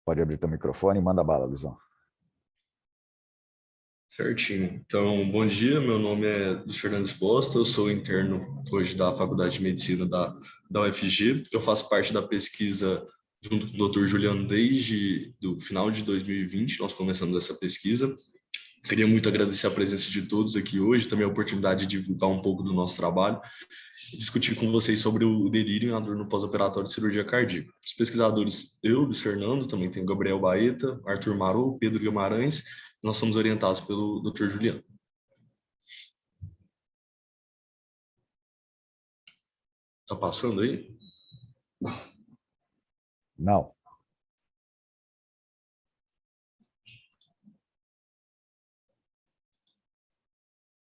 Pode abrir teu microfone e manda bala, Luizão. Certinho. Então, bom dia, meu nome é Luiz Fernando Exposta, eu sou interno hoje da Faculdade de Medicina da UFG. Eu faço parte da pesquisa junto com o Dr. Juliano desde o final de 2020, nós começamos essa pesquisa. Queria muito agradecer a presença de todos aqui hoje, também a oportunidade de divulgar um pouco do nosso trabalho e discutir com vocês sobre o delírio e a dor no pós-operatório de cirurgia cardíaca. Os pesquisadores, eu, Luiz Fernando, também tem o Gabriel Baeta, Arthur Maru, Pedro Guimarães, nós somos orientados pelo Dr. Juliano. Tá passando aí? Não.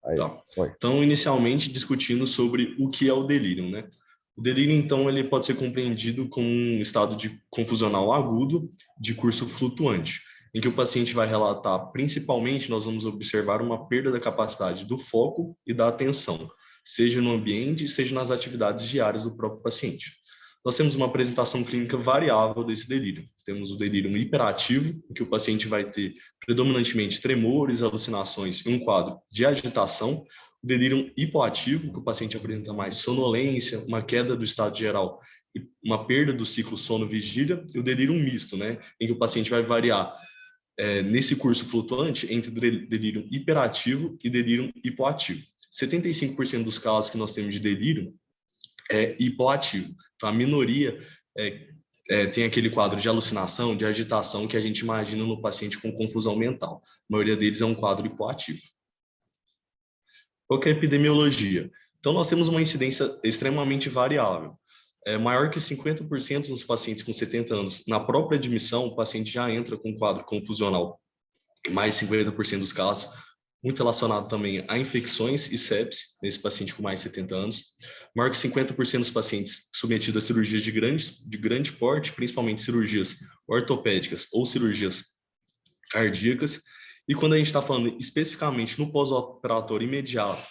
Aí, Tá. foi. Então, inicialmente, discutindo sobre o que é o delírio, né? O delírio, então, ele pode ser compreendido como um estado de confusional agudo de curso flutuante, em que o paciente vai relatar, principalmente, nós vamos observar uma perda da capacidade do foco e da atenção, seja no ambiente, seja nas atividades diárias do próprio paciente. Nós temos uma apresentação clínica variável desse delírio. Temos o delírio hiperativo, em que o paciente vai ter predominantemente tremores, alucinações e um quadro de agitação. O delírio hipoativo, que o paciente apresenta mais sonolência, uma queda do estado geral e uma perda do ciclo sono-vigília. E o delírio misto, né, em que o paciente vai variar nesse curso flutuante entre delírio hiperativo e delírio hipoativo. 75% dos casos que nós temos de delírio é hipoativo. Então, a minoria tem aquele quadro de alucinação, de agitação que a gente imagina no paciente com confusão mental. A maioria deles é um quadro hipoativo. Qual que é a epidemiologia? Então, nós temos uma incidência extremamente variável. Maior que 50% nos pacientes com 70 anos. Na própria admissão, o paciente já entra com um quadro confusional. Mais 50% dos casos, muito relacionado também a infecções e sepse, nesse paciente com mais de 70 anos. Maior que 50% dos pacientes submetidos a cirurgias de grande porte, principalmente cirurgias ortopédicas ou cirurgias cardíacas. E quando a gente está falando especificamente no pós-operatório imediato,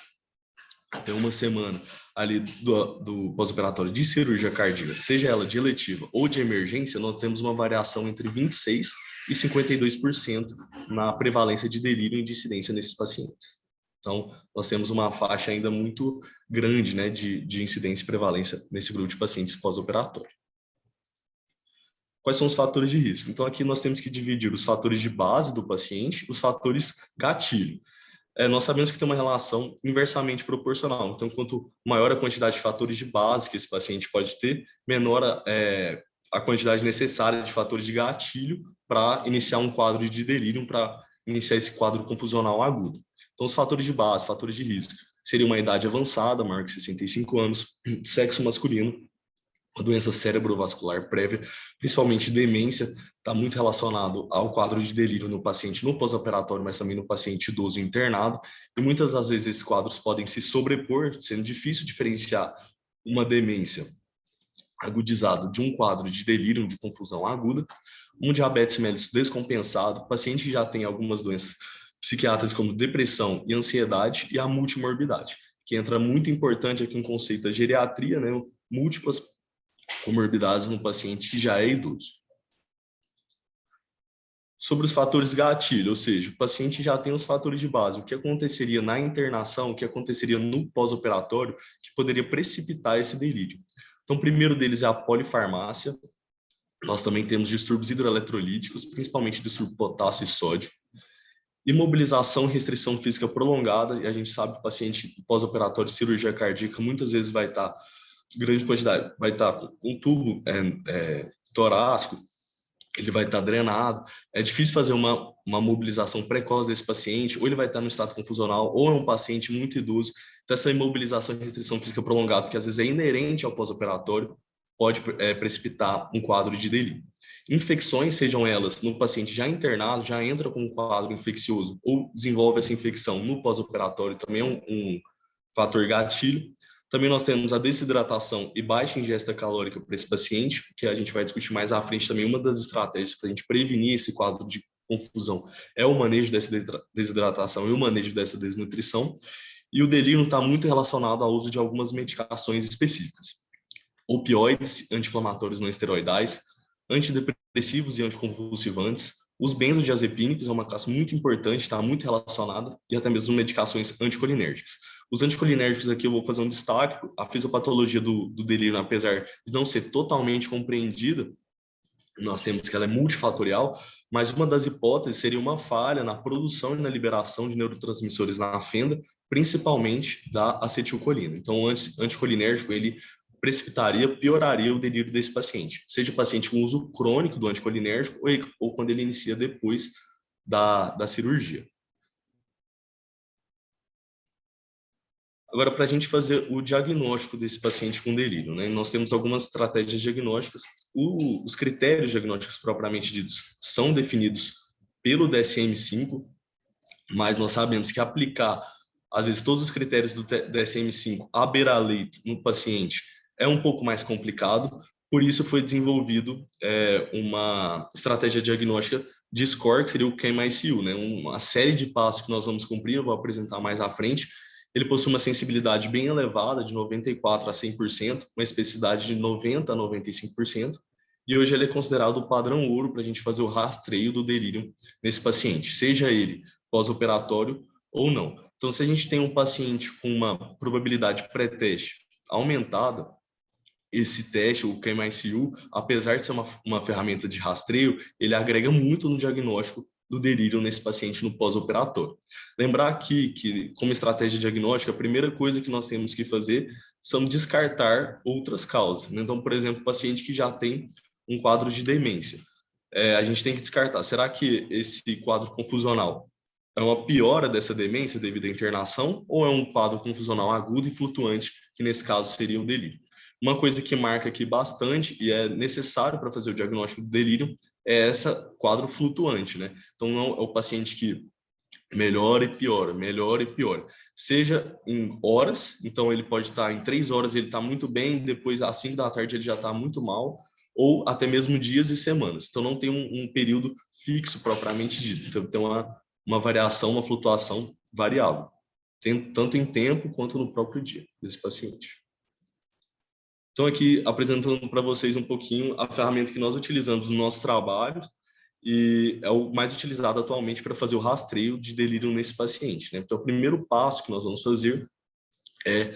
até uma semana ali do pós-operatório de cirurgia cardíaca, seja ela de eletiva ou de emergência, nós temos uma variação entre 26% e 52% na prevalência de delírio e de incidência nesses pacientes. Então, nós temos uma faixa ainda muito grande, né, de incidência e prevalência nesse grupo de pacientes pós-operatório. Quais são os fatores de risco? Então, aqui nós temos que dividir os fatores de base do paciente, os fatores gatilho. Nós sabemos que tem uma relação inversamente proporcional. Então, quanto maior a quantidade de fatores de base que esse paciente pode ter, menor a quantidade necessária de fatores de gatilho para iniciar um quadro de delírio, para iniciar esse quadro confusional agudo. Então, os fatores de base, fatores de risco, seria uma idade avançada, maior que 65 anos, sexo masculino, uma doença cerebrovascular prévia, principalmente demência, está muito relacionado ao quadro de delírio no paciente no pós-operatório, mas também no paciente idoso internado, e muitas das vezes esses quadros podem se sobrepor, sendo difícil diferenciar uma demência agudizada de um quadro de delírio, de confusão aguda, um diabetes mellitus descompensado, paciente que já tem algumas doenças psiquiátricas como depressão e ansiedade, e a multimorbidade, que entra muito importante aqui um conceito da geriatria, né, múltiplas comorbidades no paciente que já é idoso. Sobre os fatores gatilho, ou seja, o paciente já tem os fatores de base. O que aconteceria na internação, o que aconteceria no pós-operatório, que poderia precipitar esse delírio. Então, o primeiro deles é a polifarmácia. Nós também temos distúrbios hidroeletrolíticos, principalmente distúrbio potássio e sódio. Imobilização e restrição física prolongada, e a gente sabe que o paciente pós-operatório de cirurgia cardíaca muitas vezes vai estar grande quantidade, vai estar com um tubo torácico, ele vai estar drenado. É difícil fazer uma mobilização precoce desse paciente, ou ele vai estar no estado confusional, ou é um paciente muito idoso. Então, essa imobilização e restrição física prolongada, que às vezes é inerente ao pós-operatório, pode precipitar um quadro de delírio. Infecções, sejam elas no paciente já internado, já entra com um quadro infeccioso, ou desenvolve essa infecção no pós-operatório, também é um fator gatilho. Também nós temos a desidratação e baixa ingesta calórica para esse paciente, que a gente vai discutir mais à frente também. Uma das estratégias para a gente prevenir esse quadro de confusão é o manejo dessa desidratação e o manejo dessa desnutrição. E o delírio está muito relacionado ao uso de algumas medicações específicas. Opioides, anti-inflamatórios não esteroidais, antidepressivos e anticonvulsivantes. Os benzodiazepínicos é uma classe muito importante, está muito relacionada, e até mesmo medicações anticolinérgicas. Os anticolinérgicos aqui eu vou fazer um destaque. A fisiopatologia do delírio, apesar de não ser totalmente compreendida, nós temos que ela é multifatorial, mas uma das hipóteses seria uma falha na produção e na liberação de neurotransmissores na fenda, principalmente da acetilcolina. Então, o anticolinérgico, ele precipitaria, pioraria o delírio desse paciente, seja o paciente com uso crônico do anticolinérgico ou quando ele inicia depois da cirurgia. Agora, para a gente fazer o diagnóstico desse paciente com delírio, né, nós temos algumas estratégias diagnósticas. Os critérios diagnósticos propriamente ditos são definidos pelo DSM-5, mas nós sabemos que aplicar, às vezes, todos os critérios do DSM-5 à beira-leito no paciente é um pouco mais complicado, por isso foi desenvolvido uma estratégia diagnóstica de score, que seria o QMICU, né, uma série de passos que nós vamos cumprir, eu vou apresentar mais à frente. Ele possui uma sensibilidade bem elevada, de 94% a 100%, uma especificidade de 90% a 95%, e hoje ele é considerado o padrão ouro para a gente fazer o rastreio do delírio nesse paciente, seja ele pós-operatório ou não. Então, se a gente tem um paciente com uma probabilidade pré-teste aumentada, esse teste, o QMICU, apesar de ser uma ferramenta de rastreio, ele agrega muito no diagnóstico do delírio nesse paciente no pós-operatório. Lembrar aqui que, como estratégia diagnóstica, a primeira coisa que nós temos que fazer são descartar outras causas. Então, por exemplo, o paciente que já tem um quadro de demência, a gente tem que descartar. Será que esse quadro confusional é uma piora dessa demência devido à internação ou é um quadro confusional agudo e flutuante, que nesse caso seria o delírio? Uma coisa que marca aqui bastante e é necessário para fazer o diagnóstico do delírio é essa quadro flutuante, né? Então, não é o paciente que melhora e piora. Seja em horas, então ele pode estar em 3 horas, ele está muito bem, depois às 5 da tarde ele já está muito mal, ou até mesmo dias e semanas. Então, não tem um período fixo propriamente dito. Então, tem uma variação, uma flutuação variável, tanto em tempo quanto no próprio dia desse paciente. Então, aqui, apresentando para vocês um pouquinho a ferramenta que nós utilizamos no nosso trabalho e é o mais utilizado atualmente para fazer o rastreio de delírio nesse paciente, né? Então, o primeiro passo que nós vamos fazer é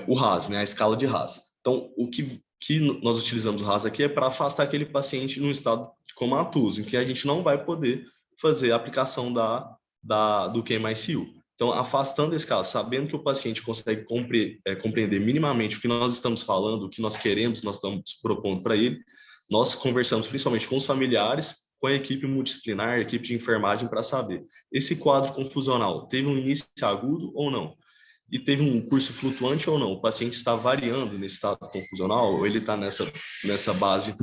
o RAS, né? A escala de RAS. Então, o que nós utilizamos o RAS aqui é para afastar aquele paciente num estado comatoso, em que a gente não vai poder fazer a aplicação do QMICU. Então, afastando esse caso, sabendo que o paciente consegue compreender minimamente o que nós estamos falando, o que nós queremos, nós estamos propondo para ele, nós conversamos principalmente com os familiares, com a equipe multidisciplinar, a equipe de enfermagem, para saber esse quadro confusional teve um início agudo ou não? E teve um curso flutuante ou não? O paciente está variando nesse estado confusional ou ele está nessa base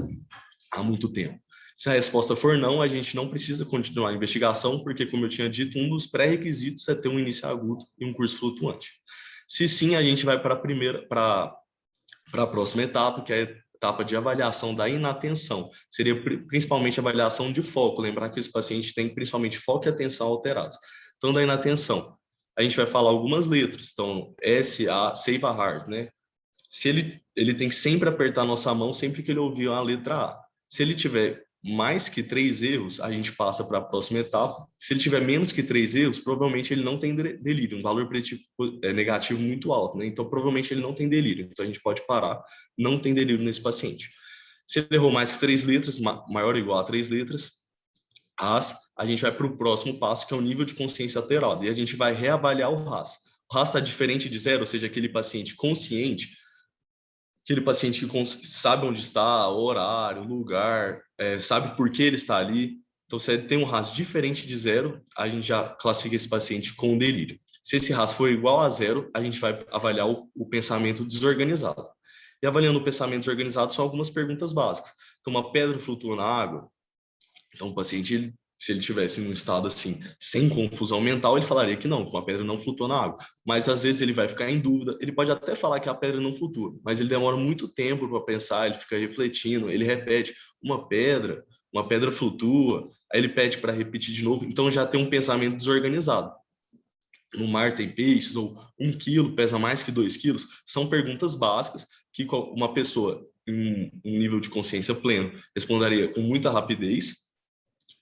há muito tempo? Se a resposta for não, a gente não precisa continuar a investigação, porque, como eu tinha dito, um dos pré-requisitos é ter um início agudo e um curso flutuante. Se sim, a gente vai para a próxima etapa, que é a etapa de avaliação da inatenção. Seria principalmente avaliação de foco, lembrar que esse paciente tem principalmente foco e atenção alterados. Então, da inatenção, a gente vai falar algumas letras, então, S, A, save a heart, né? Se ele tem que sempre apertar a nossa mão sempre que ele ouvir a letra A. Se ele tiver mais que 3 erros, a gente passa para a próxima etapa. Se ele tiver menos que 3 erros, provavelmente ele não tem delírio, um valor preditivo negativo muito alto, né? Então, provavelmente ele não tem delírio. Então, a gente pode parar, não tem delírio nesse paciente. Se ele errou mais que 3 letras, maior ou igual a 3 letras, a gente vai para o próximo passo, que é o nível de consciência alterado, e a gente vai reavaliar o RAS. O RAS está diferente de 0, ou seja, aquele paciente consciente, aquele paciente que sabe onde está, o horário, o lugar, sabe por que ele está ali. Então, se ele tem um RAS diferente de 0, a gente já classifica esse paciente com delírio. Se esse RAS for igual a 0, a gente vai avaliar o pensamento desorganizado. E avaliando o pensamento desorganizado, são algumas perguntas básicas. Então, uma pedra flutua na água? Então, o paciente, se ele estivesse num estado assim, sem confusão mental, ele falaria que não, que uma pedra não flutua na água. Mas, às vezes, ele vai ficar em dúvida. Ele pode até falar que a pedra não flutua, mas ele demora muito tempo para pensar, ele fica refletindo, ele repete, uma pedra flutua, aí ele pede para repetir de novo. Então, já tem um pensamento desorganizado. No mar tem peixes, ou 1 quilo pesa mais que 2 quilos? São perguntas básicas que uma pessoa um nível de consciência pleno, responderia com muita rapidez,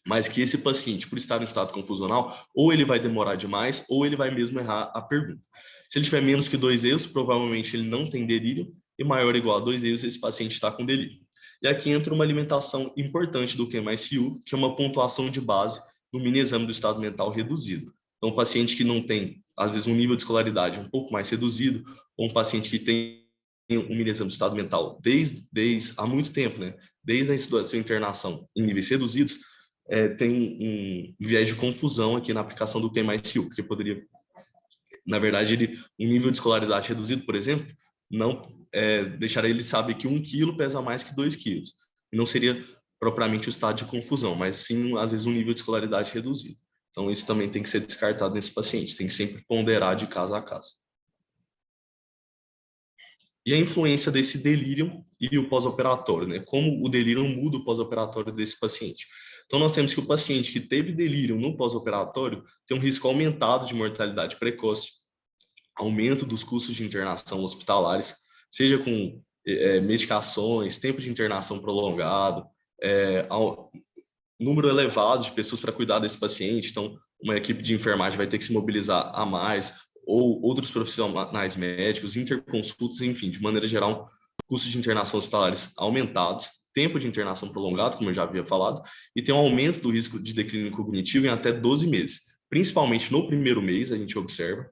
mas que esse paciente, por estar em estado confusional, ou ele vai demorar demais, ou ele vai mesmo errar a pergunta. Se ele tiver menos que 2 erros, provavelmente ele não tem delírio, e maior ou igual a 2 erros, esse paciente está com delírio. E aqui entra uma alimentação importante do QMSU, que é uma pontuação de base no mini exame do estado mental reduzido. Então, um paciente que não tem, às vezes, um nível de escolaridade um pouco mais reduzido, ou um paciente que tem um mini exame do estado mental desde há muito tempo, né? Desde a sua internação em níveis reduzidos, tem um viés de confusão aqui na aplicação do QMSU, porque poderia, na verdade, um nível de escolaridade reduzido, por exemplo, não deixaria ele saber que 1 quilo pesa mais que 2 quilos. Não seria propriamente o estado de confusão, mas sim, às vezes, um nível de escolaridade reduzido. Então, isso também tem que ser descartado nesse paciente, tem que sempre ponderar de caso a caso. E a influência desse delírio e o pós-operatório, né? Como o delírio muda o pós-operatório desse paciente. Então, nós temos que o paciente que teve delírio no pós-operatório tem um risco aumentado de mortalidade precoce, aumento dos custos de internação hospitalares, seja com medicações, tempo de internação prolongado, número elevado de pessoas para cuidar desse paciente. Então, uma equipe de enfermagem vai ter que se mobilizar a mais, ou outros profissionais médicos, interconsultas, enfim, de maneira geral, custos de internação hospitalares aumentados, tempo de internação prolongado, como eu já havia falado, e tem um aumento do risco de declínio cognitivo em até 12 meses. Principalmente no primeiro mês, a gente observa,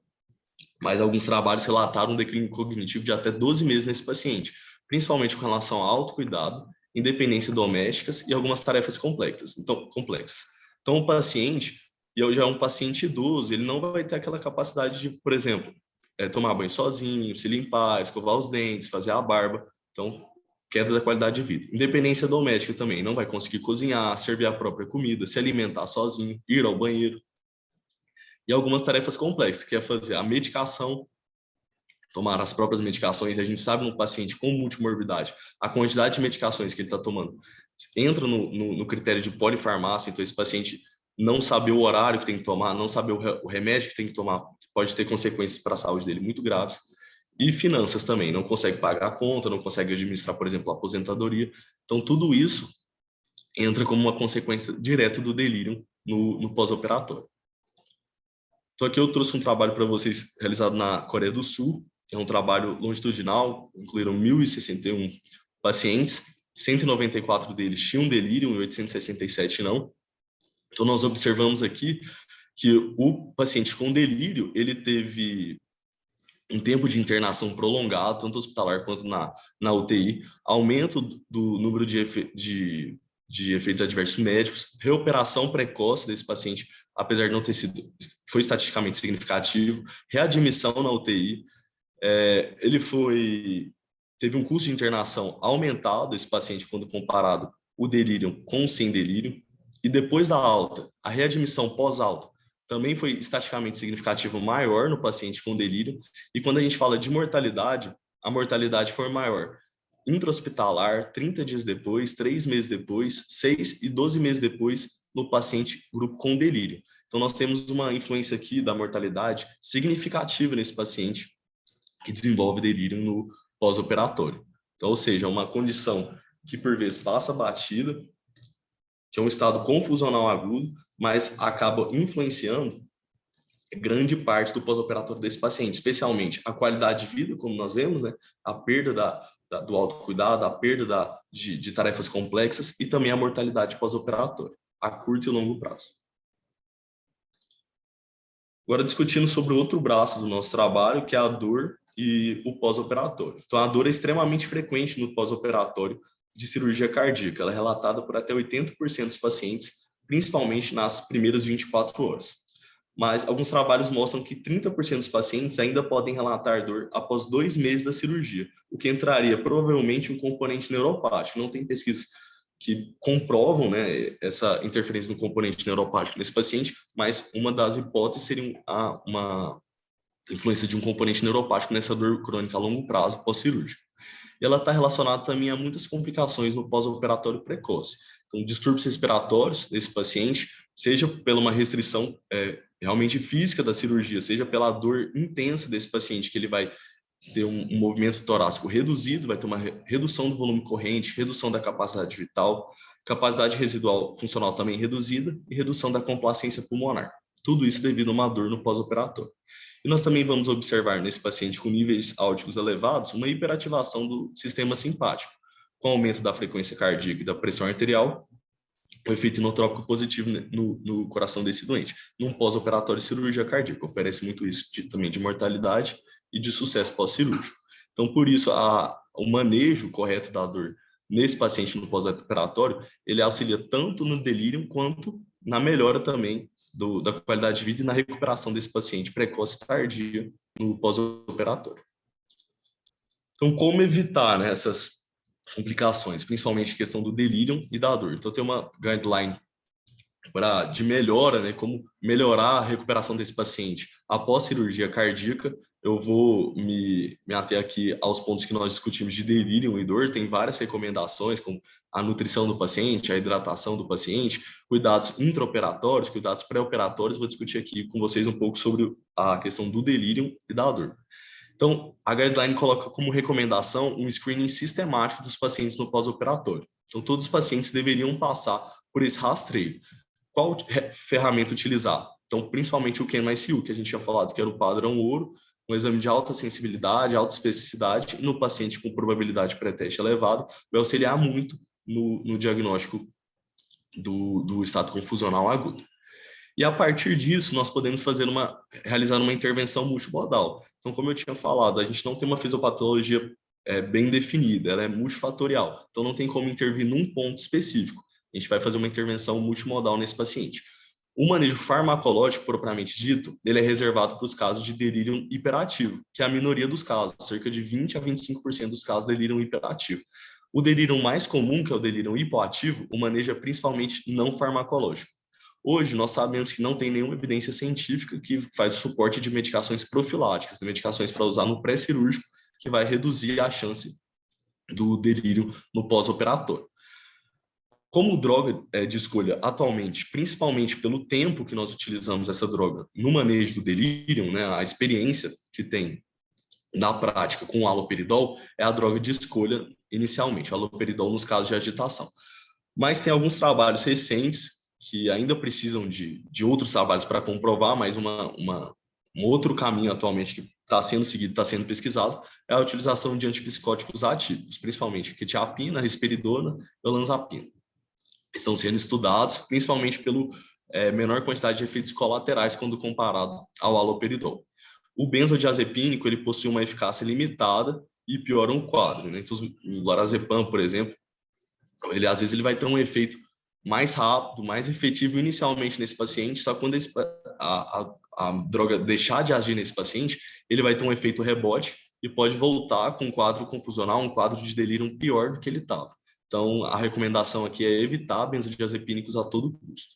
mas alguns trabalhos relataram um declínio cognitivo de até 12 meses nesse paciente, principalmente com relação ao autocuidado, independência domésticas e algumas tarefas complexas. Então, o paciente, e eu já é um paciente idoso, ele não vai ter aquela capacidade de, por exemplo, tomar banho sozinho, se limpar, escovar os dentes, fazer a barba. Então, queda da qualidade de vida. Independência doméstica também, não vai conseguir cozinhar, servir a própria comida, se alimentar sozinho, ir ao banheiro. E algumas tarefas complexas, que é fazer a medicação, tomar as próprias medicações. A gente sabe no paciente com multimorbidade, a quantidade de medicações que ele está tomando entra no critério de polifarmácia. Então, esse paciente não saber o horário que tem que tomar, não saber o remédio que tem que tomar, pode ter consequências para a saúde dele muito graves. E finanças também, não consegue pagar a conta, não consegue administrar, por exemplo, a aposentadoria. Então, tudo isso entra como uma consequência direta do delírio no pós-operatório. Então, aqui eu trouxe um trabalho para vocês realizado na Coreia do Sul. É um trabalho longitudinal, incluíram 1.061 pacientes, 194 deles tinham delírio e 867 não. Então, nós observamos aqui que o paciente com delírio, ele teve um tempo de internação prolongado, tanto hospitalar quanto na UTI, aumento do número de efeitos adversos médicos, recuperação precoce desse paciente, apesar de não ter sido, foi estatisticamente significativo, readmissão na UTI, teve um custo de internação aumentado, esse paciente, quando comparado o delírio com o sem delírio, e depois da alta, a readmissão pós-alta também foi estatisticamente significativo maior no paciente com delírio, e quando a gente fala de mortalidade, a mortalidade foi maior intra-hospitalar, 30 dias depois, 3 meses depois, 6 e 12 meses depois, no paciente grupo com delírio. Então, nós temos uma influência aqui da mortalidade significativa nesse paciente que desenvolve delírio no pós-operatório. Então, ou seja, uma condição que, por vezes, passa batida, que é um estado confusional agudo, mas acaba influenciando grande parte do pós-operatório desse paciente, especialmente a qualidade de vida, como nós vemos, né? A perda do autocuidado, a perda de tarefas complexas e também a mortalidade pós-operatória, a curto e longo prazo. Agora, discutindo sobre o outro braço do nosso trabalho, que é a dor e o pós-operatório. Então, a dor é extremamente frequente no pós-operatório de cirurgia cardíaca. Ela é relatada por até 80% dos pacientes, principalmente nas primeiras 24 horas. Mas alguns trabalhos mostram que 30% dos pacientes ainda podem relatar dor após 2 meses da cirurgia, o que entraria provavelmente um componente neuropático. Não tem pesquisas que comprovam, né, essa interferência do componente neuropático nesse paciente, mas uma das hipóteses seria uma influência de um componente neuropático nessa dor crônica a longo prazo pós-cirúrgica. E ela está relacionada também a muitas complicações no pós-operatório precoce. Então, distúrbios respiratórios desse paciente, seja pela uma restrição realmente física da cirurgia, seja pela dor intensa desse paciente, que ele vai ter um movimento torácico reduzido, vai ter uma redução do volume corrente, redução da capacidade vital, capacidade residual funcional também reduzida e redução da complacência pulmonar. Tudo isso devido a uma dor no pós-operatório. E nós também vamos observar nesse paciente com níveis áuticos elevados uma hiperativação do sistema simpático, com aumento da frequência cardíaca e da pressão arterial, o efeito inotrópico positivo no coração desse doente. Num pós-operatório de cirurgia cardíaca, oferece muito isso também de mortalidade e de sucesso pós-cirúrgico. Então, por isso, o manejo correto da dor nesse paciente no pós-operatório, ele auxilia tanto no delírio quanto na melhora também da qualidade de vida e na recuperação desse paciente precoce e tardia no pós-operatório. Então, como evitar, né, essas complicações, principalmente questão do delírio e da dor? Então, tem uma guideline de melhora, né, como melhorar a recuperação desse paciente após cirurgia cardíaca. Eu vou me ater aqui aos pontos que nós discutimos de delírio e dor. Tem várias recomendações, como a nutrição do paciente, a hidratação do paciente, cuidados intraoperatórios, cuidados pré-operatórios. Vou discutir aqui com vocês um pouco sobre a questão do delírio e da dor. Então, a guideline coloca como recomendação um screening sistemático dos pacientes no pós-operatório. Então, todos os pacientes deveriam passar por esse rastreio. Qual ferramenta utilizar? Então, principalmente o QMSU, que a gente tinha falado, que era o padrão ouro, um exame de alta sensibilidade, alta especificidade, no paciente com probabilidade pré-teste elevada, vai auxiliar muito no diagnóstico do estado confusional agudo. E a partir disso, nós podemos realizar uma intervenção multimodal. Então, como eu tinha falado, a gente não tem uma fisiopatologia bem definida, ela é multifatorial. Então, não tem como intervir num ponto específico. A gente vai fazer uma intervenção multimodal nesse paciente. O manejo farmacológico, propriamente dito, ele é reservado para os casos de delírio hiperativo, que é a minoria dos casos, cerca de 20 a 25% dos casos de delírio hiperativo. O delírio mais comum, que é o delírio hipoativo, o manejo é principalmente não farmacológico. Hoje, nós sabemos que não tem nenhuma evidência científica que faz o suporte de medicações profiláticas, medicações para usar no pré-cirúrgico, que vai reduzir a chance do delírio no pós-operatório. Como droga de escolha atualmente, principalmente pelo tempo que nós utilizamos essa droga no manejo do delírio, né, a experiência que tem na prática com o haloperidol, é a droga de escolha inicialmente, o haloperidol nos casos de agitação. Mas tem alguns trabalhos recentes que ainda precisam de outros trabalhos para comprovar, mas um outro caminho atualmente que está sendo seguido, está sendo pesquisado, é a utilização de antipsicóticos atípicos, principalmente quetiapina, risperidona e olanzapina. Estão sendo estudados, principalmente pelo menor quantidade de efeitos colaterais quando comparado ao haloperidol. O benzodiazepínico, ele possui uma eficácia limitada e piora o quadro, né? Então, o lorazepam, por exemplo, às vezes ele vai ter um efeito mais rápido, mais efetivo inicialmente nesse paciente, só quando a droga deixar de agir nesse paciente, ele vai ter um efeito rebote e pode voltar com um quadro confusional, um quadro de delírio pior do que ele estava. Então, a recomendação aqui é evitar benzodiazepínicos a todo custo.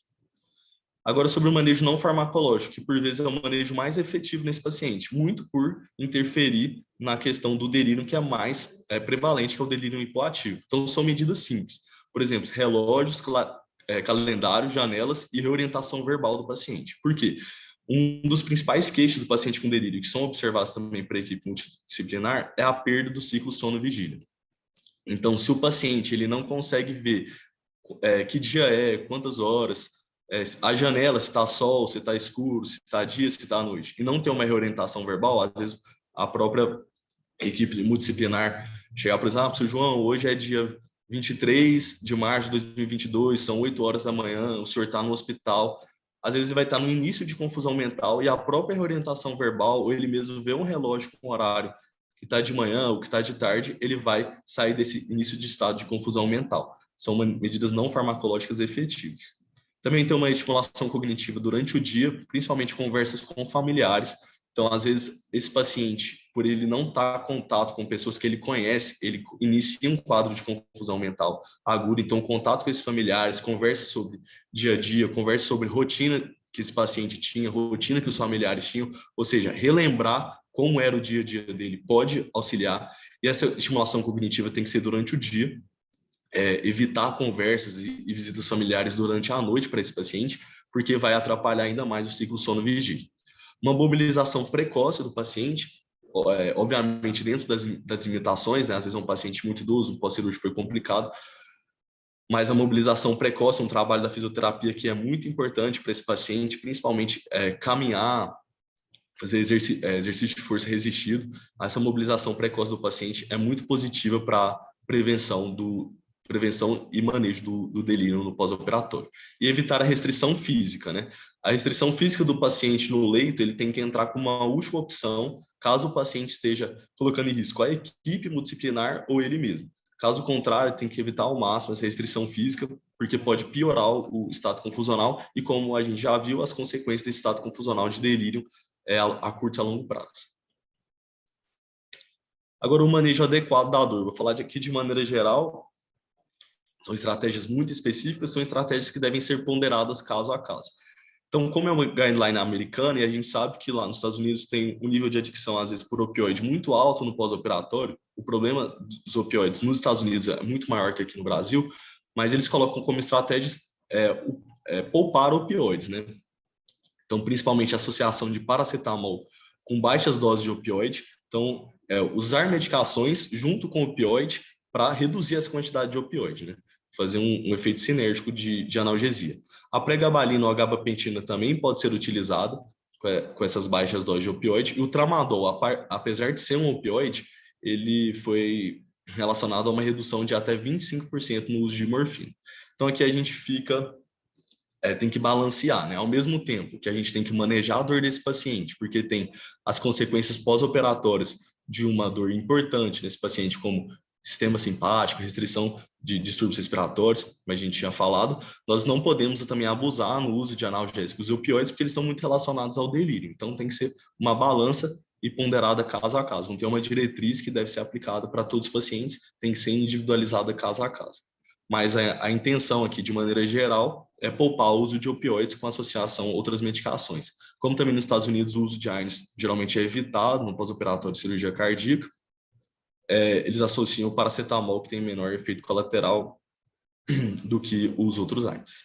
Agora, sobre o manejo não farmacológico, que por vezes é o manejo mais efetivo nesse paciente, muito por interferir na questão do delírio que é mais prevalente, que é o delírio hipoativo. Então, são medidas simples. Por exemplo, relógios, calendários, janelas e reorientação verbal do paciente. Por quê? Um dos principais queixos do paciente com delírio, que são observados também por equipe multidisciplinar, é a perda do ciclo sono-vigília. Então, se o paciente ele não consegue ver que dia é, quantas horas, a janela, se está sol, se está escuro, se está dia, se está noite, e não tem uma reorientação verbal, às vezes a própria equipe multidisciplinar chegar para exemplo, seu João, hoje é dia 23 de março de 2022, são 8 horas da manhã, o senhor está no hospital. Às vezes ele vai estar no início de confusão mental e a própria reorientação verbal, ou ele mesmo vê um relógio com horário que está de manhã ou que está de tarde, ele vai sair desse início de estado de confusão mental. São medidas não farmacológicas efetivas. Também tem uma estimulação cognitiva durante o dia, principalmente conversas com familiares. Então, às vezes, esse paciente, por ele não estar em contato com pessoas que ele conhece, ele inicia um quadro de confusão mental aguda. Então, contato com esses familiares, conversa sobre dia a dia, conversa sobre rotina que esse paciente tinha, rotina que os familiares tinham, ou seja, relembrar como era o dia a dia dele pode auxiliar. E essa estimulação cognitiva tem que ser durante o dia. Evitar conversas e visitas familiares durante a noite para esse paciente, porque vai atrapalhar ainda mais o ciclo sono-vigília. Uma mobilização precoce do paciente, obviamente dentro das limitações, né? Às vezes é um paciente muito idoso, um pós-cirúrgico foi complicado, mas a mobilização precoce, um trabalho da fisioterapia que é muito importante para esse paciente, principalmente caminhar, fazer exercício de força resistido. Essa mobilização precoce do paciente é muito positiva para prevenção e manejo do delírio no pós-operatório. E evitar a restrição física, né? A restrição física do paciente no leito, ele tem que entrar como uma última opção, caso o paciente esteja colocando em risco a equipe multidisciplinar ou ele mesmo. Caso contrário, tem que evitar ao máximo essa restrição física, porque pode piorar o estado confusional e, como a gente já viu, as consequências desse estado confusional de delírio a curto e a longo prazo. Agora, o manejo adequado da dor. Vou falar aqui de maneira geral. São estratégias muito específicas, são estratégias que devem ser ponderadas caso a caso. Então, como é uma guideline americana, e a gente sabe que lá nos Estados Unidos tem um nível de adicção, às vezes, por opioide muito alto no pós-operatório, o problema dos opioides nos Estados Unidos é muito maior que aqui no Brasil, mas eles colocam como estratégias poupar opioides, né? Então, principalmente a associação de paracetamol com baixas doses de opioide. Então, usar medicações junto com opioide para reduzir essa quantidade de opioide, né? Fazer um efeito sinérgico de analgesia. A pregabalina ou a gabapentina também pode ser utilizada com essas baixas doses de opioide. E o tramadol, apesar de ser um opioide, ele foi relacionado a uma redução de até 25% no uso de morfina. Então, aqui a gente tem que balancear, né? Ao mesmo tempo que a gente tem que manejar a dor desse paciente, porque tem as consequências pós-operatórias de uma dor importante nesse paciente, como sistema simpático, restrição de distúrbios respiratórios, como a gente tinha falado, nós não podemos também abusar no uso de analgésicos e opioides, porque eles estão muito relacionados ao delírio. Então, tem que ser uma balança e ponderada caso a caso. Não tem uma diretriz que deve ser aplicada para todos os pacientes, tem que ser individualizada caso a caso. Mas a intenção aqui, de maneira geral, é poupar o uso de opioides com associação a outras medicações. Como também nos Estados Unidos o uso de ARNS geralmente é evitado no pós-operatório de cirurgia cardíaca, eles associam o paracetamol, que tem menor efeito colateral do que os outros ARNS.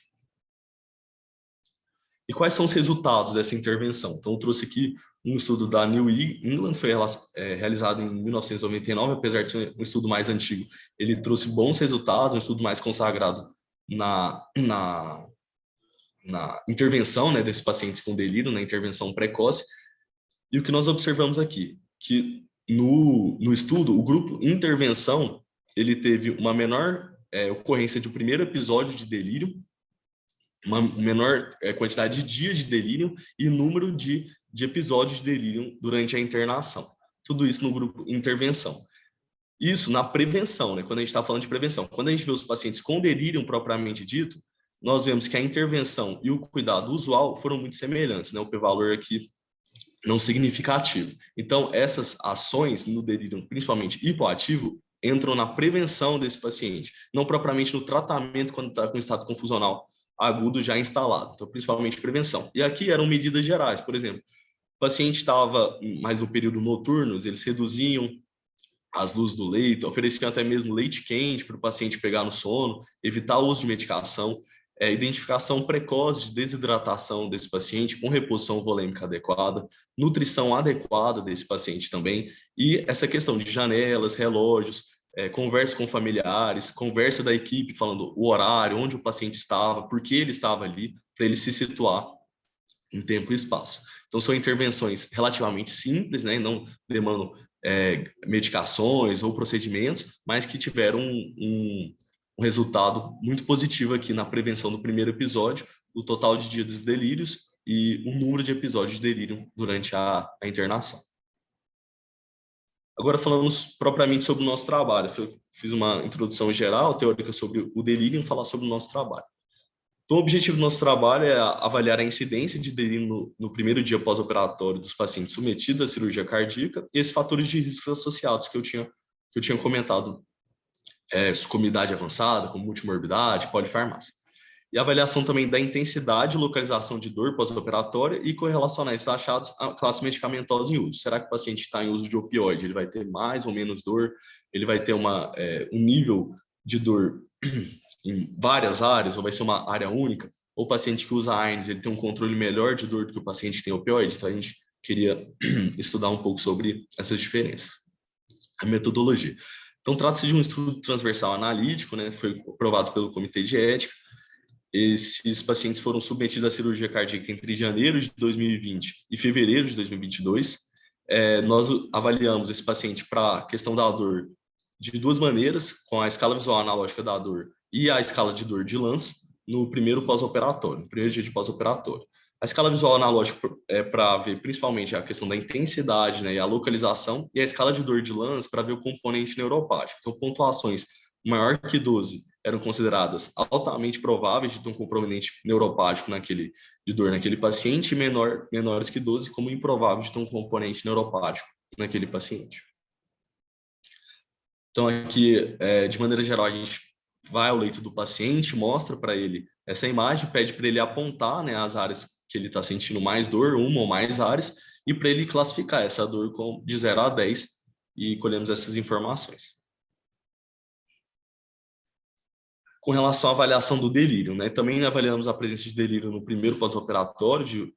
E quais são os resultados dessa intervenção? Então, eu trouxe aqui um estudo da New England, foi realizado em 1999, apesar de ser um estudo mais antigo. Ele trouxe bons resultados, um estudo mais consagrado na intervenção, né, desses pacientes com delírio, na intervenção precoce. E o que nós observamos aqui, que no estudo, o grupo intervenção, ele teve uma menor ocorrência de um primeiro episódio de delírio, uma menor quantidade de dias de delírio e número de episódios de delírio durante a internação. Tudo isso no grupo intervenção. Isso na prevenção, né? Quando a gente está falando de prevenção. Quando a gente vê os pacientes com delírio propriamente dito, nós vemos que a intervenção e o cuidado usual foram muito semelhantes, né? O p-valor aqui não significativo. Então, essas ações no delírio, principalmente hipoativo, entram na prevenção desse paciente, não propriamente no tratamento quando está com estado confusional agudo já instalado. Então, principalmente prevenção. E aqui eram medidas gerais, por exemplo, o paciente estava mais no período noturno, eles reduziam as luzes do leito, ofereciam até mesmo leite quente para o paciente pegar no sono, evitar o uso de medicação, identificação precoce de desidratação desse paciente com reposição volêmica adequada, nutrição adequada desse paciente também, e essa questão de janelas, relógios, conversa com familiares, conversa da equipe falando o horário, onde o paciente estava, por que ele estava ali, para ele se situar em tempo e espaço. Então, são intervenções relativamente simples, né? Não demandam medicações ou procedimentos, mas que tiveram um resultado muito positivo aqui na prevenção do primeiro episódio, o total de dias dos delírios e o número de episódios de delírio durante a internação. Agora, falamos propriamente sobre o nosso trabalho. Eu fiz uma introdução geral, teórica, sobre o delírio e falar sobre o nosso trabalho. Então, o objetivo do nosso trabalho é avaliar a incidência de delírio no primeiro dia pós-operatório dos pacientes submetidos à cirurgia cardíaca e esses fatores de risco associados que eu tinha comentado, como idade avançada, como multimorbidade, polifarmácia. E a avaliação também da intensidade e localização de dor pós-operatória e correlacionar esses achados à classe medicamentosa em uso. Será que o paciente está em uso de opioide? Ele vai ter mais ou menos dor? Ele vai ter um nível de dor em várias áreas, ou vai ser uma área única? Ou o paciente que usa ARNS, ele tem um controle melhor de dor do que o paciente que tem opioide? Então, a gente queria estudar um pouco sobre essas diferenças. A metodologia. Então, trata-se de um estudo transversal analítico, né? Foi aprovado pelo Comitê de Ética. Esses pacientes foram submetidos à cirurgia cardíaca entre janeiro de 2020 e fevereiro de 2022. Nós avaliamos esse paciente para a questão da dor de duas maneiras, com a escala visual analógica da dor e a escala de dor de Lanz, no primeiro pós-operatório, no primeiro dia de pós-operatório. A escala visual analógica é para ver principalmente a questão da intensidade, né, e a localização, e a escala de dor de Lanz para ver o componente neuropático. Então, pontuações maior que 12 eram consideradas altamente prováveis de ter um componente neuropático de dor naquele paciente, e menores que 12 como improvável de ter um componente neuropático naquele paciente. Então, aqui, de maneira geral, a gente vai ao leito do paciente, mostra para ele essa imagem, pede para ele apontar, né, as áreas que ele está sentindo mais dor, uma ou mais áreas, e para ele classificar essa dor de 0 a 10, e colhemos essas informações. Com relação à avaliação do delírio, né, também avaliamos a presença de delírio no primeiro pós-operatório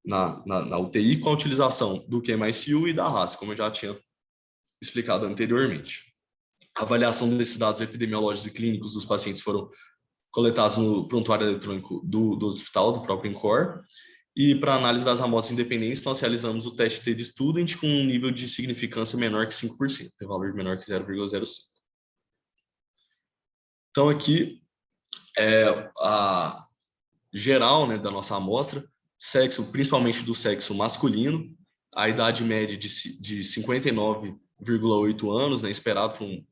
na UTI, com a utilização do QMICU e da RAS, como eu já tinha explicado anteriormente. A avaliação desses dados epidemiológicos e clínicos dos pacientes foram coletados no prontuário eletrônico do hospital, do próprio INCOR, e para análise das amostras independentes, nós realizamos o teste T-Student com um nível de significância menor que 5%, tem valor menor que 0,05. Então, aqui a geral, né, da nossa amostra, sexo, principalmente do sexo masculino, a idade média de 59,8 anos, né, esperado para uma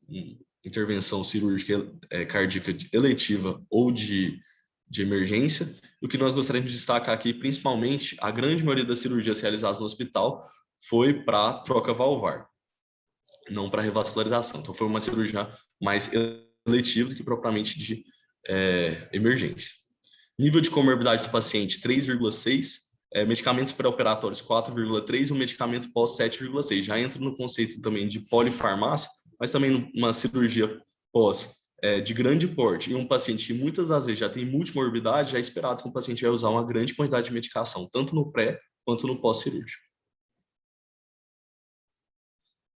intervenção cirúrgica cardíaca eletiva ou de emergência. O que nós gostaríamos de destacar aqui, principalmente, a grande maioria das cirurgias realizadas no hospital foi para troca valvar, não para revascularização. Então, foi uma cirurgia mais eletiva do que propriamente de emergência. Nível de comorbidade do paciente, 3,6. Medicamentos pré-operatórios, 4,3. E o medicamento pós, 7,6. Já entra no conceito também de polifarmácia, mas também numa cirurgia pós de grande porte e um paciente que muitas das vezes já tem multimorbidade, já é esperado que o paciente vai usar uma grande quantidade de medicação, tanto no pré quanto no pós-cirúrgico.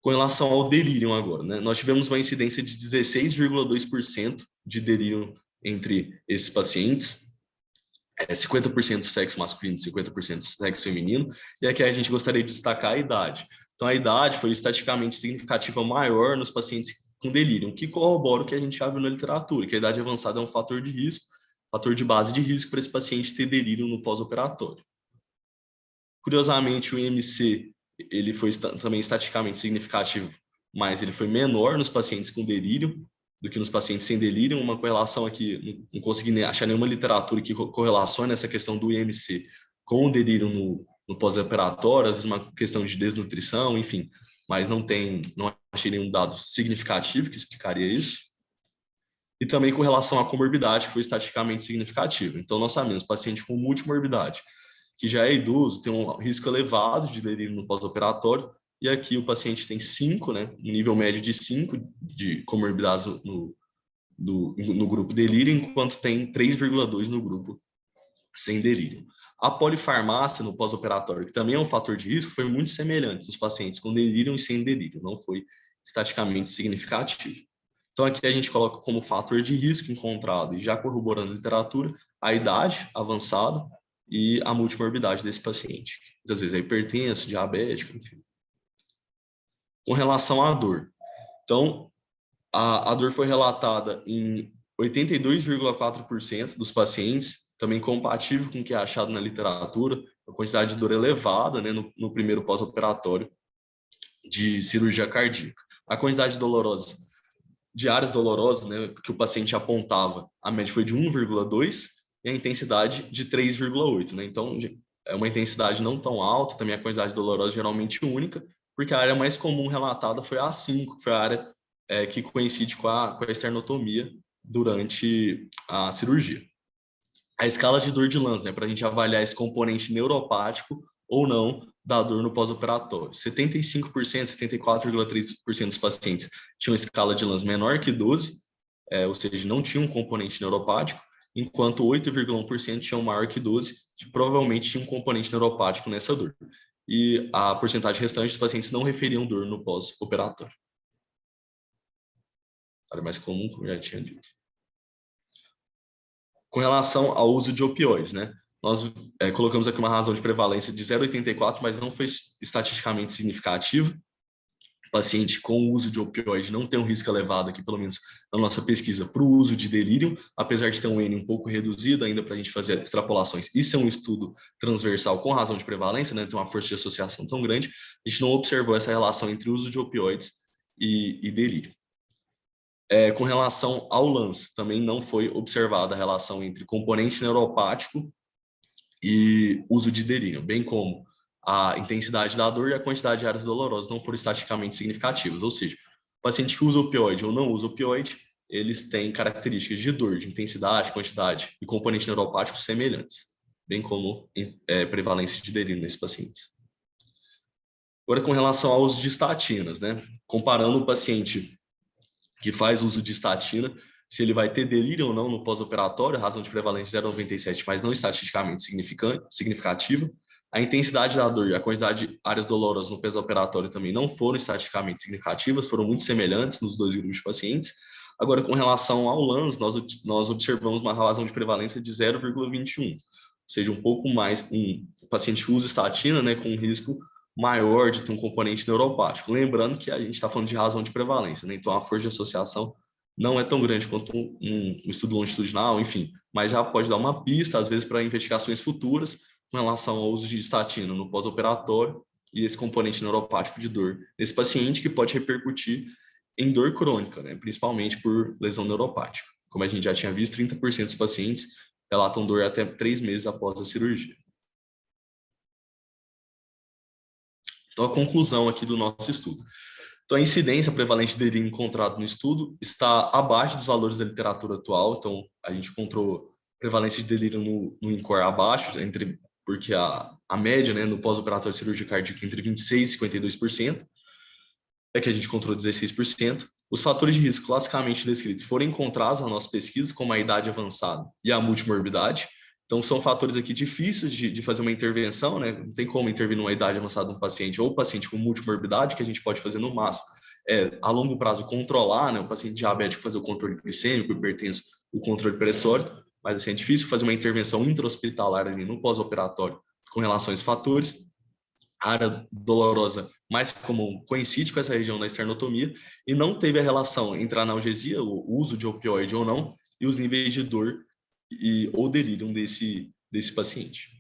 Com relação ao delírio agora, né? Nós tivemos uma incidência de 16,2% de delírio entre esses pacientes, 50% sexo masculino, 50% sexo feminino, e aqui a gente gostaria de destacar a idade. Então, a idade foi estatisticamente significativa maior nos pacientes com delírio, o que corrobora o que a gente já viu na literatura, que a idade avançada é um fator de risco, fator de base de risco para esse paciente ter delírio no pós-operatório. Curiosamente, o IMC ele foi também estatisticamente significativo, mas ele foi menor nos pacientes com delírio do que nos pacientes sem delírio. Uma correlação aqui, não consegui achar nenhuma literatura que correlacione essa questão do IMC com o delírio no pós-operatório, às vezes uma questão de desnutrição, enfim, mas não achei nenhum dado significativo que explicaria isso. E também com relação à comorbidade, que foi estatisticamente significativo. Então, nós sabemos, paciente com multimorbidade, que já é idoso, tem um risco elevado de delírio no pós-operatório, e aqui o paciente tem 5, né, um nível médio de 5 de comorbidades no grupo delírio, enquanto tem 3,2 no grupo sem delírio. A polifarmácia no pós-operatório, que também é um fator de risco, foi muito semelhante nos pacientes com delírio e sem delírio, não foi estatisticamente significativo. Então, aqui a gente coloca como fator de risco encontrado, e já corroborando a literatura, a idade avançada e a multimorbidade desse paciente. Muitas vezes é hipertenso, diabético, enfim. Com relação à dor. Então, a dor foi relatada em 82,4% dos pacientes, também compatível com o que é achado na literatura, a quantidade de dor elevada, né, no primeiro pós-operatório de cirurgia cardíaca. A quantidade de áreas dolorosas, né, que o paciente apontava, a média foi de 1,2 e a intensidade de 3,8. Né? Então, é uma intensidade não tão alta, também a quantidade dolorosa geralmente única, porque a área mais comum relatada foi a A5, que foi a área que coincide com a esternotomia durante a cirurgia. A escala de dor de Lanz, né, para a gente avaliar esse componente neuropático ou não da dor no pós-operatório. 75%, 74,3% dos pacientes tinham escala de Lanz menor que 12, ou seja, não tinham um componente neuropático, enquanto 8,1% tinham maior que 12, que provavelmente tinha um componente neuropático nessa dor. e a porcentagem restante dos pacientes não referiam dor no pós-operatório. Era mais comum, como eu já tinha dito. Com relação ao uso de opioides, né? Nós colocamos aqui uma razão de prevalência de 0,84, mas não foi estatisticamente significativa. O paciente com o uso de opioide não tem um risco elevado aqui, pelo menos na nossa pesquisa, para o uso de delírio, apesar de ter um N um pouco reduzido ainda para a gente fazer extrapolações. Isso é um estudo transversal com razão de prevalência, né? Tem uma força de associação tão grande, a gente não observou essa relação entre o uso de opioides e delírio. Com relação ao LANS, também não foi observada a relação entre componente neuropático e uso de delírio, bem como a intensidade da dor e a quantidade de áreas dolorosas não foram estatisticamente significativas, ou seja, o paciente que usa opioide ou não usa opioide, eles têm características de dor, de intensidade, quantidade e componente neuropático semelhantes, bem como prevalência de delírio nesses pacientes. Agora, com relação ao uso de estatinas, né? Comparando o paciente que faz uso de estatina, se ele vai ter delírio ou não no pós-operatório, razão de prevalência 0,97, mas não estatisticamente significativa. A intensidade da dor e a quantidade de áreas dolorosas no pós-operatório também não foram estatisticamente significativas, foram muito semelhantes nos dois grupos de pacientes. Agora, com relação ao LANS, nós observamos uma razão de prevalência de 0,21, ou seja, um pouco mais, um paciente que usa estatina, né, com um risco maior de ter um componente neuropático. Lembrando que a gente está falando de razão de prevalência, né? Então a força de associação não é tão grande quanto um estudo longitudinal, enfim, mas já pode dar uma pista, às vezes, para investigações futuras com relação ao uso de estatina no pós-operatório e esse componente neuropático de dor nesse paciente, que pode repercutir em dor crônica, né? Principalmente por lesão neuropática. Como a gente já tinha visto, 30% dos pacientes relatam dor até 3 meses após a cirurgia. Então, a conclusão aqui do nosso estudo. Então, a incidência prevalente de delírio encontrado no estudo está abaixo dos valores da literatura atual. Então, a gente encontrou prevalência de delírio no INCOR abaixo, porque a média, né, no pós-operatório de cirurgia cardíaca entre 26% e 52%, que a gente encontrou 16%. Os fatores de risco classicamente descritos foram encontrados na nossa pesquisa, como a idade avançada e a multimorbidade. Então, são fatores aqui difíceis de fazer uma intervenção, né? Não tem como intervir numa idade avançada de um paciente ou paciente com multimorbidade, que a gente pode fazer no máximo. A longo prazo, controlar, né? O paciente diabético fazer o controle glicêmico, hipertenso, o controle pressório, mas assim, é difícil fazer uma intervenção intra-hospitalar ali no pós-operatório com relação a esses fatores. A área dolorosa mais comum coincide com essa região da esternotomia e não teve a relação entre a analgesia, o uso de opioide ou não, e os níveis de dor ou delírio desse paciente.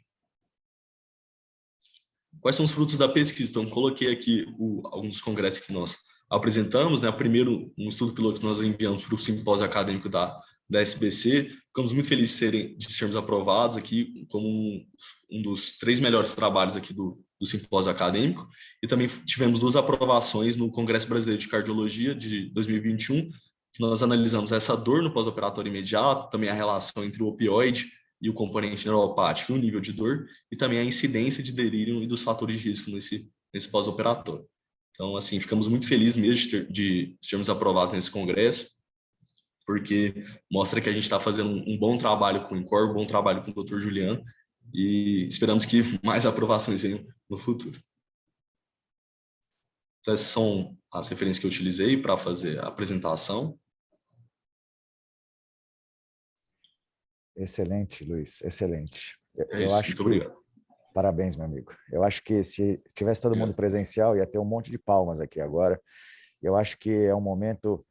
Quais são os frutos da pesquisa? Então, coloquei aqui alguns congressos que nós apresentamos, né? Primeiro, um estudo piloto que nós enviamos para o simpósio acadêmico da SBC. Ficamos muito felizes de sermos aprovados aqui como um dos 3 melhores trabalhos aqui do simpósio acadêmico. E também tivemos 2 aprovações no Congresso Brasileiro de Cardiologia de 2021, que nós analisamos essa dor no pós-operatório imediato, também a relação entre o opioide e o componente neuropático e o nível de dor, e também a incidência de delírio e dos fatores de risco nesse pós-operatório. Então, assim, ficamos muito felizes mesmo de sermos aprovados nesse congresso, porque mostra que a gente está fazendo um bom trabalho com o INCOR, um bom trabalho com o Dr. Juliano, e esperamos que mais aprovações venham no futuro. Então, essas são as referências que eu utilizei para fazer a apresentação. Excelente, Luiz, excelente. É isso, muito obrigado. Parabéns, meu amigo. Eu acho que se tivesse todo mundo presencial, ia ter um monte de palmas aqui agora. Eu acho que é um momento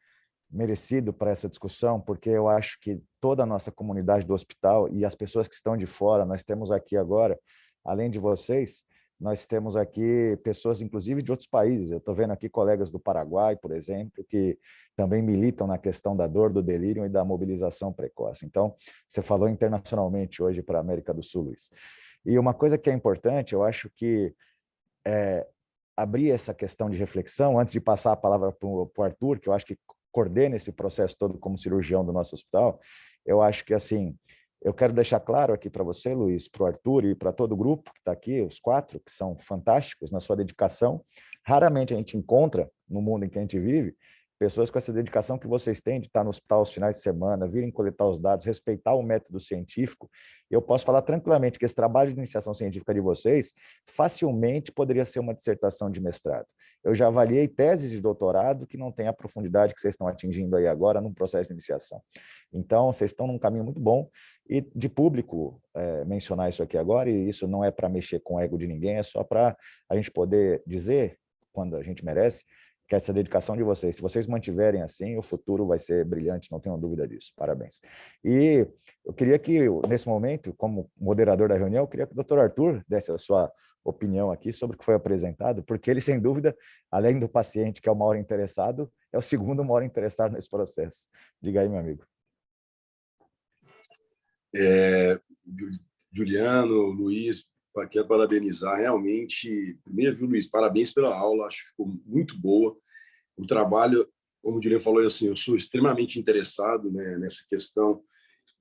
merecido para essa discussão, porque eu acho que toda a nossa comunidade do hospital e as pessoas que estão de fora, nós temos aqui agora, além de vocês, nós temos aqui pessoas, inclusive, de outros países. Eu estou vendo aqui colegas do Paraguai, por exemplo, que também militam na questão da dor, do delírio e da mobilização precoce. Então, você falou internacionalmente hoje para a América do Sul, Luiz. E uma coisa que é importante, eu acho que abrir essa questão de reflexão, antes de passar a palavra para o Arthur, que eu acho que coordena esse processo todo como cirurgião do nosso hospital, eu acho que, assim, eu quero deixar claro aqui para você, Luiz, para o Arthur e para todo o grupo que está aqui, os 4, que são fantásticos na sua dedicação. Raramente a gente encontra, no mundo em que a gente vive, pessoas com essa dedicação que vocês têm de estar no hospital aos finais de semana, virem coletar os dados, respeitar o método científico, eu posso falar tranquilamente que esse trabalho de iniciação científica de vocês facilmente poderia ser uma dissertação de mestrado. Eu já avaliei teses de doutorado que não têm a profundidade que vocês estão atingindo aí agora no processo de iniciação. Então, vocês estão num caminho muito bom e de público mencionar isso aqui agora, e isso não é para mexer com o ego de ninguém, é só para a gente poder dizer, quando a gente merece, que essa dedicação de vocês, se vocês mantiverem assim, o futuro vai ser brilhante, não tenho dúvida disso. Parabéns. E eu queria que, nesse momento, como moderador da reunião, eu queria que o doutor Arthur desse a sua opinião aqui sobre o que foi apresentado, porque ele, sem dúvida, além do paciente, que é o maior interessado, é o segundo maior interessado nesse processo. Diga aí, meu amigo. Juliano, Luiz, quero parabenizar realmente. Primeiro, viu, Luiz, parabéns pela aula, acho que ficou muito boa. O trabalho, como o Juliano falou, assim, eu sou extremamente interessado, né, nessa questão,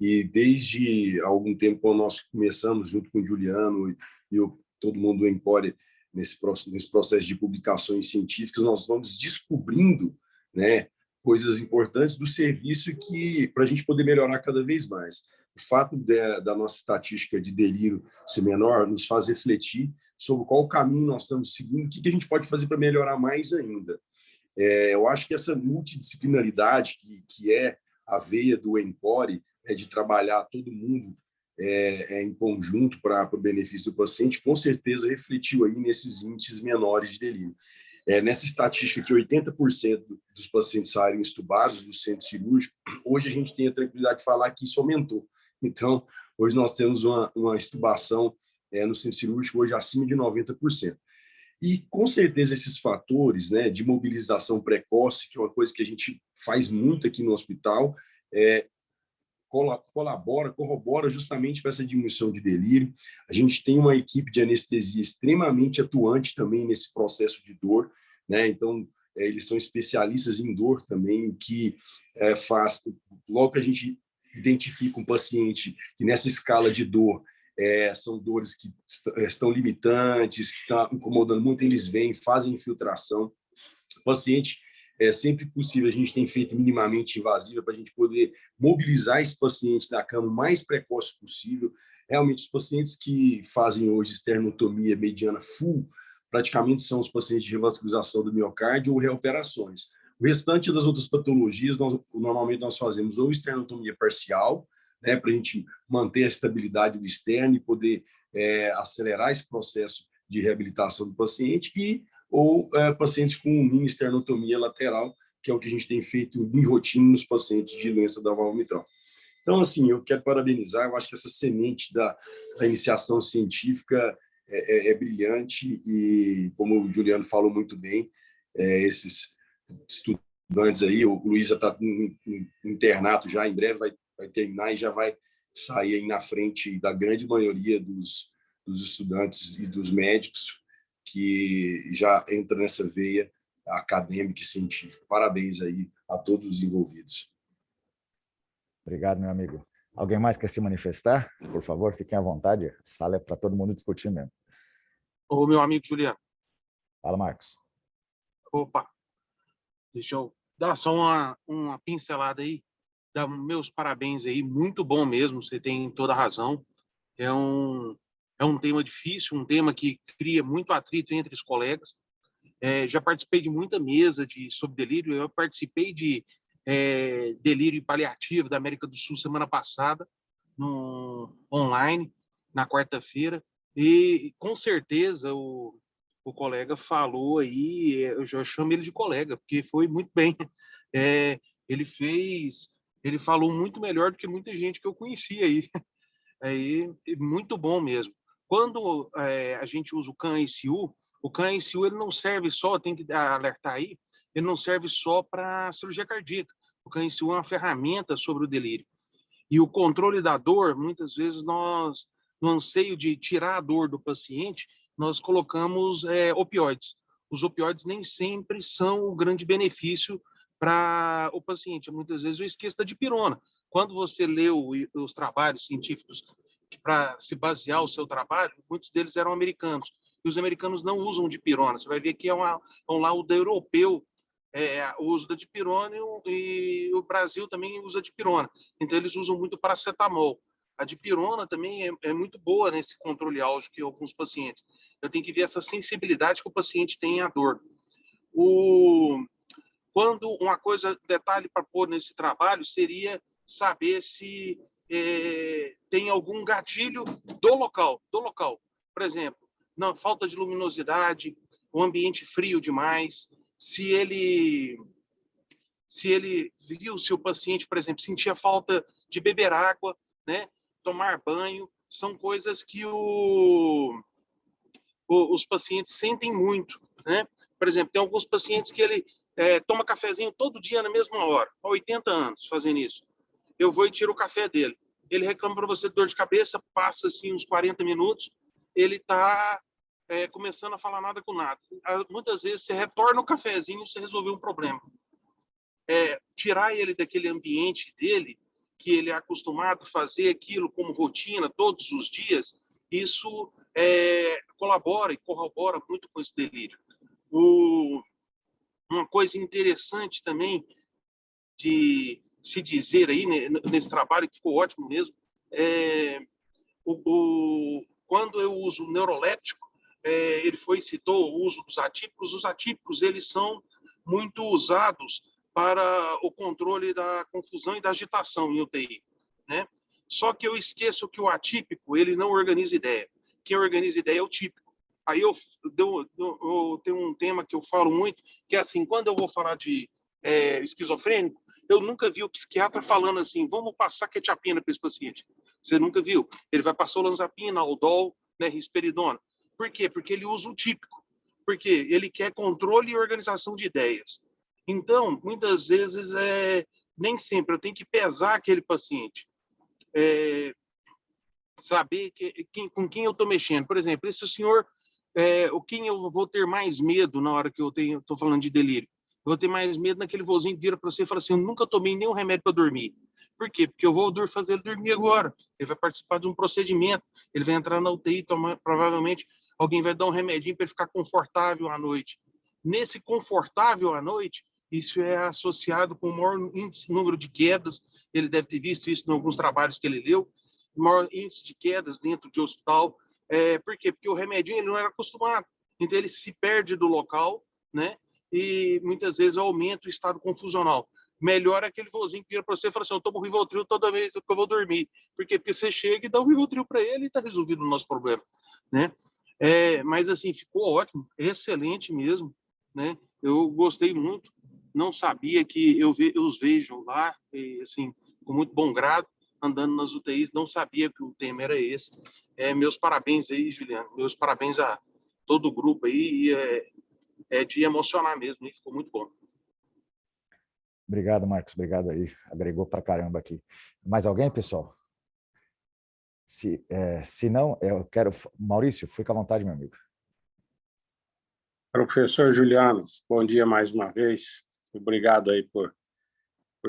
e desde algum tempo, quando nós começamos, junto com o Juliano e todo mundo do Empore, nesse processo de publicações científicas, nós vamos descobrindo, né, coisas importantes do serviço que para a gente poder melhorar cada vez mais. O fato da nossa estatística de delírio ser menor nos faz refletir sobre qual caminho nós estamos seguindo, o que a gente pode fazer para melhorar mais ainda. Eu acho que essa multidisciplinaridade que é a veia do Empore, de trabalhar todo mundo em conjunto para o benefício do paciente, com certeza refletiu aí nesses índices menores de delírio. Nessa estatística que 80% dos pacientes saíram estubados do centro cirúrgico, hoje a gente tem a tranquilidade de falar que isso aumentou. Então, hoje nós temos uma estubação no centro cirúrgico hoje acima de 90%. E, com certeza, esses fatores, né, de mobilização precoce, que é uma coisa que a gente faz muito aqui no hospital, corrobora justamente para essa diminuição de delírio. A gente tem uma equipe de anestesia extremamente atuante também nesse processo de dor, né? Então, eles são especialistas em dor também, o que faz, logo que a gente identifica um paciente que nessa escala de dor são dores que estão limitantes, que estão incomodando muito, eles vêm, fazem infiltração. O paciente, sempre possível, a gente tem feito minimamente invasiva para a gente poder mobilizar esse paciente da cama o mais precoce possível. Realmente, os pacientes que fazem hoje esternotomia mediana full, praticamente são os pacientes de revascularização do miocárdio ou reoperações. O restante das outras patologias, normalmente nós fazemos ou esternotomia parcial, né, para a gente manter a estabilidade do externo e poder acelerar esse processo de reabilitação do paciente, ou pacientes com mini esternotomia lateral, que é o que a gente tem feito em rotina nos pacientes de doença da válvula mitral. Então, assim, eu quero parabenizar, eu acho que essa semente da iniciação científica é brilhante e, como o Juliano falou muito bem, esses estudantes aí, o Luiz já está no internato já, em breve vai terminar e já vai sair aí na frente da grande maioria dos estudantes e dos médicos que já entra nessa veia acadêmica e científica. Parabéns aí a todos os envolvidos. Obrigado, meu amigo. Alguém mais quer se manifestar? Por favor, fiquem à vontade. A sala é para todo mundo discutir mesmo. Ô, meu amigo Juliano. Fala, Marcos. Opa, deixa eu dar só uma pincelada aí. Dar meus parabéns aí, muito bom mesmo, você tem toda a razão. É um tema difícil, um tema que cria muito atrito entre os colegas. Já participei de muita mesa sobre delírio, eu participei de delírio paliativo da América do Sul semana passada, online, na quarta-feira, e com certeza o colega falou aí, eu já chamo ele de colega, porque foi muito bem. Ele falou muito melhor do que muita gente que eu conhecia aí, muito bom mesmo. Quando a gente usa o CAN-ICU, o CAN-ICU ele não serve só, tem que alertar aí, ele não serve só para cirurgia cardíaca. O CAN-ICU é uma ferramenta sobre o delírio. E o controle da dor, muitas vezes nós, no anseio de tirar a dor do paciente, nós colocamos opioides. Os opioides nem sempre são o grande benefício para o paciente. Muitas vezes eu esqueço da dipirona. Quando você lê os trabalhos científicos para se basear o seu trabalho, muitos deles eram americanos. E os americanos não usam dipirona. Você vai ver que é um laudo europeu o uso da dipirona e o Brasil também usa dipirona. Então, eles usam muito paracetamol. A dipirona também é muito boa nesse controle álgico em alguns pacientes. Eu tenho que ver essa sensibilidade que o paciente tem à dor. Quando uma coisa, detalhe para pôr nesse trabalho, seria saber se tem algum gatilho do local. Por exemplo, na falta de luminosidade, o ambiente frio demais, se o paciente, por exemplo, sentia falta de beber água, né, tomar banho, são coisas que os pacientes sentem muito, né? Por exemplo, tem alguns pacientes que ele toma cafezinho todo dia na mesma hora, há 80 anos fazendo isso. Eu vou e tiro o café dele. Ele reclama para você de dor de cabeça, passa assim uns 40 minutos, ele está começando a falar nada com nada. Muitas vezes você retorna o cafezinho, você resolveu um problema. Tirar ele daquele ambiente dele, que ele é acostumado a fazer aquilo como rotina todos os dias, isso colabora e corrobora muito com esse delírio. Uma coisa interessante também de se dizer aí nesse trabalho, que ficou ótimo mesmo, quando eu uso neuroléptico, ele citou o uso dos atípicos. Os atípicos, eles são muito usados para o controle da confusão e da agitação em UTI, né? Só que eu esqueço que o atípico, ele não organiza ideia. Quem organiza ideia é o típico. Aí eu tenho um tema que eu falo muito, que é assim, quando eu vou falar de esquizofrênico, eu nunca vi o psiquiatra falando assim, vamos passar quetiapina para esse paciente. Você nunca viu. Ele vai passar olanzapina, Aldol, né, risperidona. Por quê? Porque ele usa o típico. Porque ele quer controle e organização de ideias. Então, muitas vezes, nem sempre eu tenho que pesar aquele paciente. Saber com quem eu estou mexendo. Por exemplo, esse senhor, quem eu vou ter mais medo na hora que eu estou falando de delírio? Eu vou ter mais medo naquele vozinho que vira para você e fala assim, eu nunca tomei nenhum remédio para dormir. Por quê? Porque eu vou fazer ele dormir agora. Ele vai participar de um procedimento, ele vai entrar na UTI, provavelmente alguém vai dar um remedinho para ele ficar confortável à noite. Nesse confortável à noite, isso é associado com o maior número de quedas, ele deve ter visto isso em alguns trabalhos que ele leu, maior índice de quedas dentro de hospital. Por quê? Porque o remedinho ele não era acostumado. Então, ele se perde do local, né? E muitas vezes aumenta o estado confusional. Melhor é aquele vozinho que vira para você e fala assim, eu tomo Rivotril toda vez que eu vou dormir. Por quê? Porque você chega e dá um Rivotril para ele e está resolvido o nosso problema, né? Mas, assim, ficou ótimo, excelente mesmo, né? Eu gostei muito, não sabia que eu os vejo lá, assim, com muito bom grado, andando nas UTIs, não sabia que o tema era esse. Meus parabéns aí, Juliano, meus parabéns a todo o grupo aí, é de emocionar mesmo, e ficou muito bom. Obrigado, Marcos, obrigado aí, agregou pra caramba aqui. Mais alguém, pessoal? Se não, eu quero... Maurício, fica à vontade, meu amigo. Professor Juliano, bom dia mais uma vez. Obrigado aí por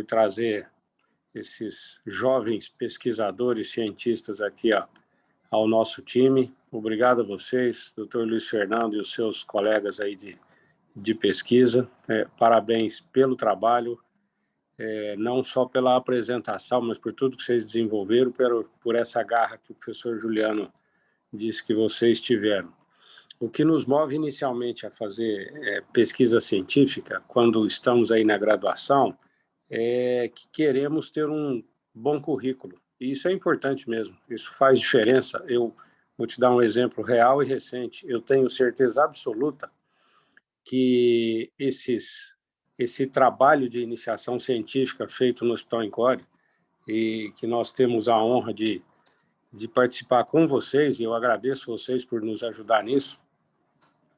trazer esses jovens pesquisadores, cientistas aqui ao nosso time. Obrigado a vocês, doutor Luiz Fernando e os seus colegas aí de pesquisa. Parabéns pelo trabalho, não só pela apresentação, mas por tudo que vocês desenvolveram, por essa garra que o professor Juliano disse que vocês tiveram. O que nos move inicialmente a fazer pesquisa científica, quando estamos aí na graduação, é que queremos ter um bom currículo. E isso é importante mesmo, isso faz diferença. Eu vou te dar um exemplo real e recente. Eu tenho certeza absoluta que esse trabalho de iniciação científica feito no Hospital Encore, e que nós temos a honra de participar com vocês, e eu agradeço vocês por nos ajudar nisso,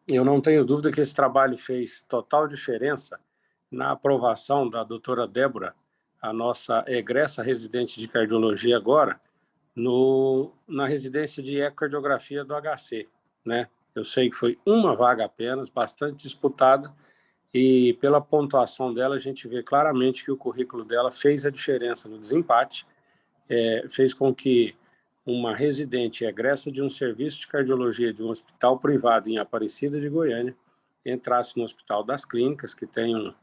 eu não tenho dúvida que esse trabalho fez total diferença na aprovação da doutora Débora, a nossa egressa residente de cardiologia agora, na residência de ecocardiografia do HC, né? Eu sei que foi uma vaga apenas, bastante disputada, e pela pontuação dela a gente vê claramente que o currículo dela fez a diferença no desempate, fez com que uma residente egressa de um serviço de cardiologia de um hospital privado em Aparecida de Goiânia entrasse no Hospital das Clínicas, que tem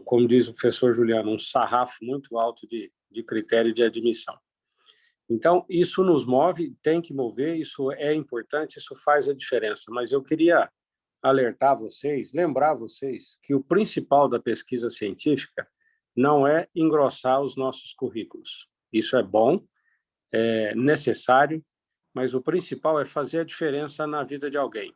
como diz o professor Juliano, um sarrafo muito alto de critério de admissão. Então, isso nos move, tem que mover, isso é importante, isso faz a diferença. Mas eu queria alertar vocês, lembrar vocês que o principal da pesquisa científica não é engrossar os nossos currículos. Isso é bom, é necessário, mas o principal é fazer a diferença na vida de alguém,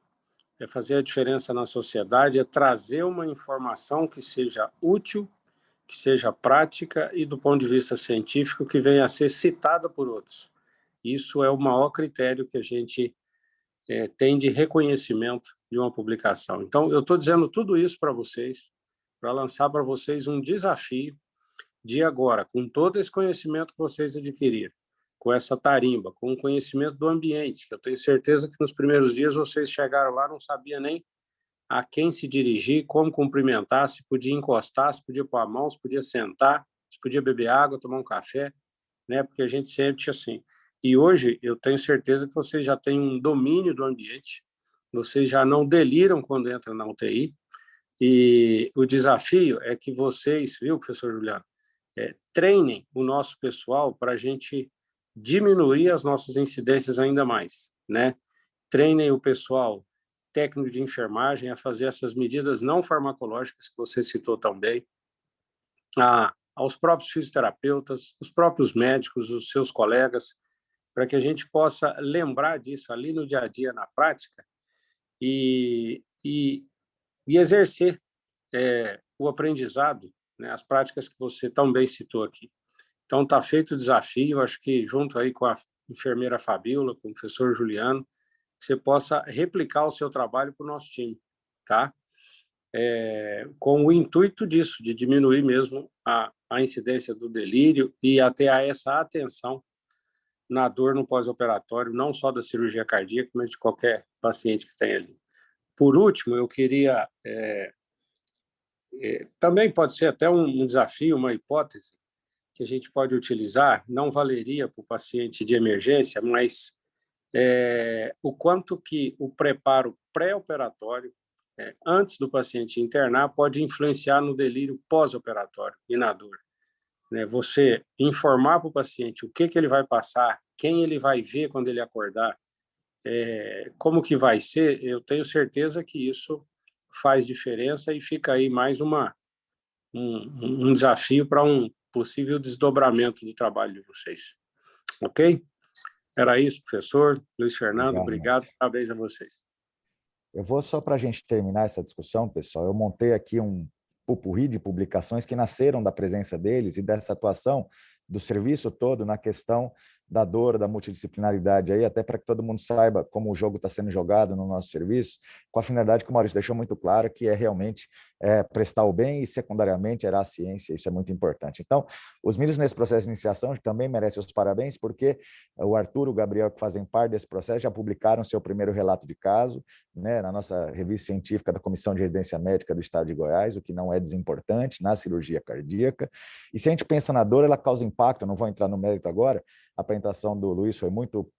é fazer a diferença na sociedade, é trazer uma informação que seja útil, que seja prática e, do ponto de vista científico, que venha a ser citada por outros. Isso é o maior critério que a gente tem de reconhecimento de uma publicação. Então, eu estou dizendo tudo isso para vocês, para lançar para vocês um desafio de agora, com todo esse conhecimento que vocês adquiriram, com essa tarimba, com o conhecimento do ambiente, que eu tenho certeza que nos primeiros dias vocês chegaram lá, não sabia nem a quem se dirigir, como cumprimentar, se podia encostar, se podia pôr a mão, se podia sentar, se podia beber água, tomar um café, né? Porque a gente sente assim. E hoje eu tenho certeza que vocês já têm um domínio do ambiente, vocês já não deliram quando entram na UTI, e o desafio é que vocês, viu, professor Juliano, treinem o nosso pessoal para a gente diminuir as nossas incidências ainda mais, né? Treinem o pessoal técnico de enfermagem a fazer essas medidas não farmacológicas que você citou também, aos próprios fisioterapeutas, os próprios médicos, os seus colegas, para que a gente possa lembrar disso ali no dia a dia, na prática, e exercer o aprendizado, né, as práticas que você tão bem citou aqui. Então, está feito o desafio, acho que junto aí com a enfermeira Fabíola, com o professor Juliano, você possa replicar o seu trabalho para o nosso time, tá? Com o intuito disso, de diminuir mesmo a incidência do delírio e até a essa atenção na dor no pós-operatório, não só da cirurgia cardíaca, mas de qualquer paciente que tenha ali. Por último, eu queria... também pode ser até um desafio, uma hipótese que a gente pode utilizar, não valeria para o paciente de emergência, mas o quanto que o preparo pré-operatório, antes do paciente internar, pode influenciar no delírio pós-operatório e na dor. Né? Você informar para o paciente o que ele vai passar, quem ele vai ver quando ele acordar, como que vai ser, eu tenho certeza que isso faz diferença e fica aí mais um desafio para um possível desdobramento do trabalho de vocês. Ok? Era isso, professor. Luiz Fernando, obrigado. Parabéns a vocês. Eu vou só para a gente terminar essa discussão, pessoal. Eu montei aqui um pupurri de publicações que nasceram da presença deles e dessa atuação do serviço todo na questão da dor, da multidisciplinaridade, aí, até para que todo mundo saiba como o jogo está sendo jogado no nosso serviço, com a finalidade que o Maurício deixou muito claro, que é realmente prestar o bem e, secundariamente, era a ciência, isso é muito importante. Então, os meninos nesse processo de iniciação também merecem os parabéns, porque o Arthur e o Gabriel, que fazem parte desse processo, já publicaram seu primeiro relato de caso, né, na nossa revista científica da Comissão de Residência Médica do Estado de Goiás, o que não é desimportante, na cirurgia cardíaca. E se a gente pensa na dor, ela causa impacto, eu não vou entrar no mérito agora, a apresentação do Luiz foi muito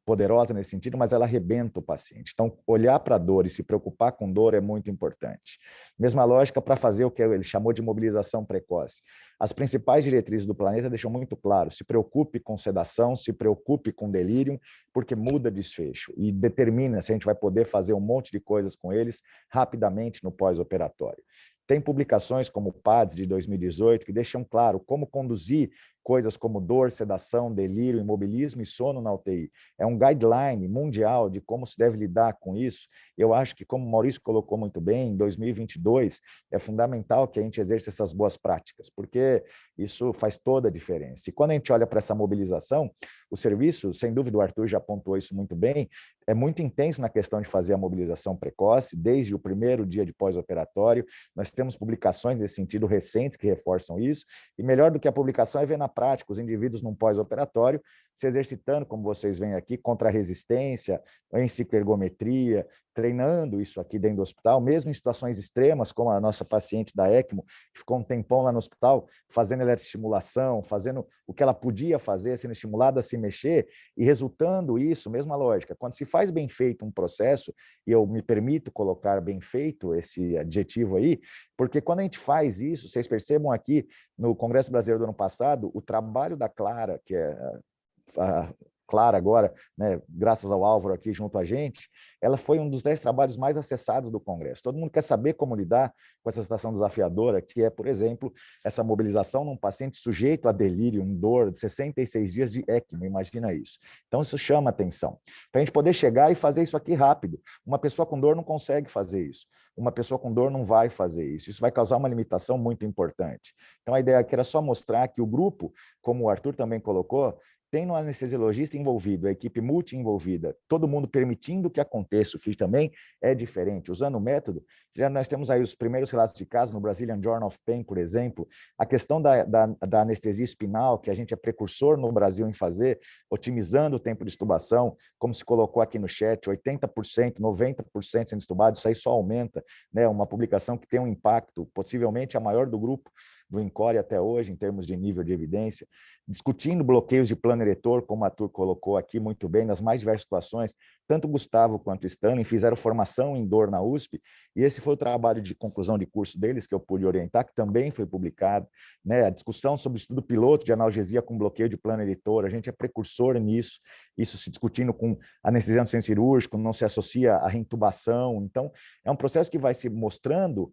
poderosa nesse sentido, mas ela arrebenta o paciente. Então, olhar para a dor e se preocupar com dor é muito importante. Mesma lógica para fazer o que ele chamou de mobilização precoce. As principais diretrizes do planeta deixam muito claro, se preocupe com sedação, se preocupe com delírio, porque muda desfecho e determina se a gente vai poder fazer um monte de coisas com eles rapidamente no pós-operatório. Tem publicações como o PADS de 2018 que deixam claro como conduzir coisas como dor, sedação, delírio, imobilismo e sono na UTI. É um guideline mundial de como se deve lidar com isso. Eu acho que, como o Maurício colocou muito bem, em 2022 é fundamental que a gente exerça essas boas práticas, porque isso faz toda a diferença. E quando a gente olha para essa mobilização, o serviço, sem dúvida o Arthur já apontou isso muito bem, é muito intenso na questão de fazer a mobilização precoce, desde o primeiro dia de pós-operatório. Nós temos publicações nesse sentido recentes que reforçam isso, e melhor do que a publicação é ver na prática os indivíduos num pós-operatório se exercitando, como vocês veem aqui, contra a resistência, em cicloergometria, treinando isso aqui dentro do hospital, mesmo em situações extremas, como a nossa paciente da ECMO, que ficou um tempão lá no hospital, fazendo eletroestimulação, fazendo o que ela podia fazer, sendo estimulada a se mexer, e resultando isso, mesma lógica, quando se faz bem feito um processo, e eu me permito colocar bem feito esse adjetivo aí, porque quando a gente faz isso, vocês percebam aqui, no Congresso Brasileiro do ano passado, o trabalho da Clara, que é a Clara agora, né, graças ao Álvaro aqui junto a gente, ela foi um dos 10 trabalhos mais acessados do Congresso. Todo mundo quer saber como lidar com essa situação desafiadora, que é, por exemplo, essa mobilização num paciente sujeito a delírio, dor, de 66 dias de ECMO, imagina isso. Então, isso chama atenção. Para a gente poder chegar e fazer isso aqui rápido. Uma pessoa com dor não consegue fazer isso. Uma pessoa com dor não vai fazer isso. Isso vai causar uma limitação muito importante. Então, a ideia aqui era só mostrar que o grupo, como o Arthur também colocou, tem um anestesiologista envolvido, a equipe multi-envolvida, todo mundo permitindo que aconteça, o que também é diferente. Usando o método, já nós temos aí os primeiros relatos de casos no Brazilian Journal of Pain, por exemplo, a questão da anestesia espinal, que a gente é precursor no Brasil em fazer, otimizando o tempo de extubação, como se colocou aqui no chat, 80%, 90% sendo extubado, isso aí só aumenta, né? Uma publicação que tem um impacto, possivelmente a maior do grupo, do INCORE até hoje, em termos de nível de evidência, discutindo bloqueios de plano eretor, como a Arthur colocou aqui muito bem, nas mais diversas situações. Tanto Gustavo quanto Stanley fizeram formação em dor na USP, e esse foi o trabalho de conclusão de curso deles, que eu pude orientar, que também foi publicado, né? A discussão sobre o estudo piloto de analgesia com bloqueio de plano eretor, a gente é precursor nisso, isso se discutindo com anestesia no centro cirúrgico, não se associa à reintubação. Então, é um processo que vai se mostrando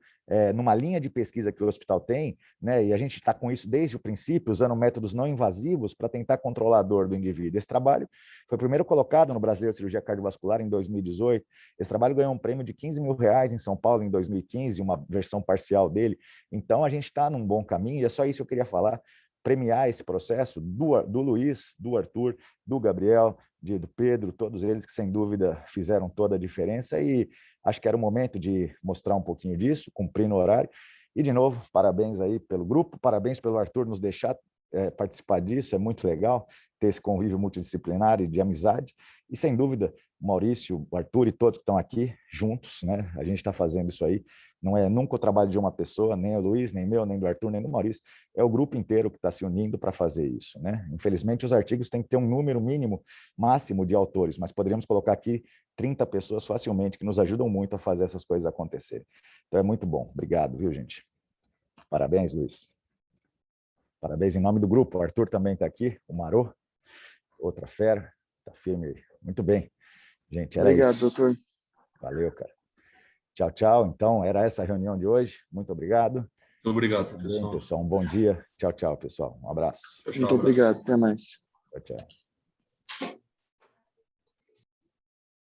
numa linha de pesquisa que o hospital tem, né, e a gente está com isso desde o princípio, usando métodos não invasivos para tentar controlar a dor do indivíduo. Esse trabalho foi primeiro colocado no Brasileiro de Cirurgia Cardiovascular em 2018. Esse trabalho ganhou um prêmio de R$15 mil em São Paulo em 2015, uma versão parcial dele. Então, a gente está num bom caminho, e é só isso que eu queria falar, premiar esse processo do Luiz, do Arthur, do Gabriel, do Pedro, todos eles que, sem dúvida, fizeram toda a diferença, e acho que era o momento de mostrar um pouquinho disso, cumprindo o horário. E, de novo, parabéns aí pelo grupo, parabéns pelo Arthur nos deixar participar disso, é muito legal ter esse convívio multidisciplinar e de amizade. E, sem dúvida, o Maurício, o Arthur e todos que estão aqui juntos, né? A gente está fazendo isso aí. Não é nunca o trabalho de uma pessoa, nem o Luiz, nem meu, nem do Arthur, nem do Maurício. É o grupo inteiro que está se unindo para fazer isso, né? Infelizmente, os artigos têm que ter um número mínimo, máximo de autores, mas poderíamos colocar aqui 30 pessoas facilmente, que nos ajudam muito a fazer essas coisas acontecerem. Então, é muito bom. Obrigado, viu, gente? Parabéns, Luiz. Parabéns em nome do grupo. O Arthur também está aqui, o Marô, outra fera, está firme. Muito bem. Gente, era obrigado, isso. doutor. Valeu, cara. Tchau, tchau. Então, era essa a reunião de hoje. Muito obrigado. Muito obrigado, pessoal. Um bom dia. Tchau, tchau, pessoal. Um abraço. Muito obrigado. Até mais. Tchau, tchau.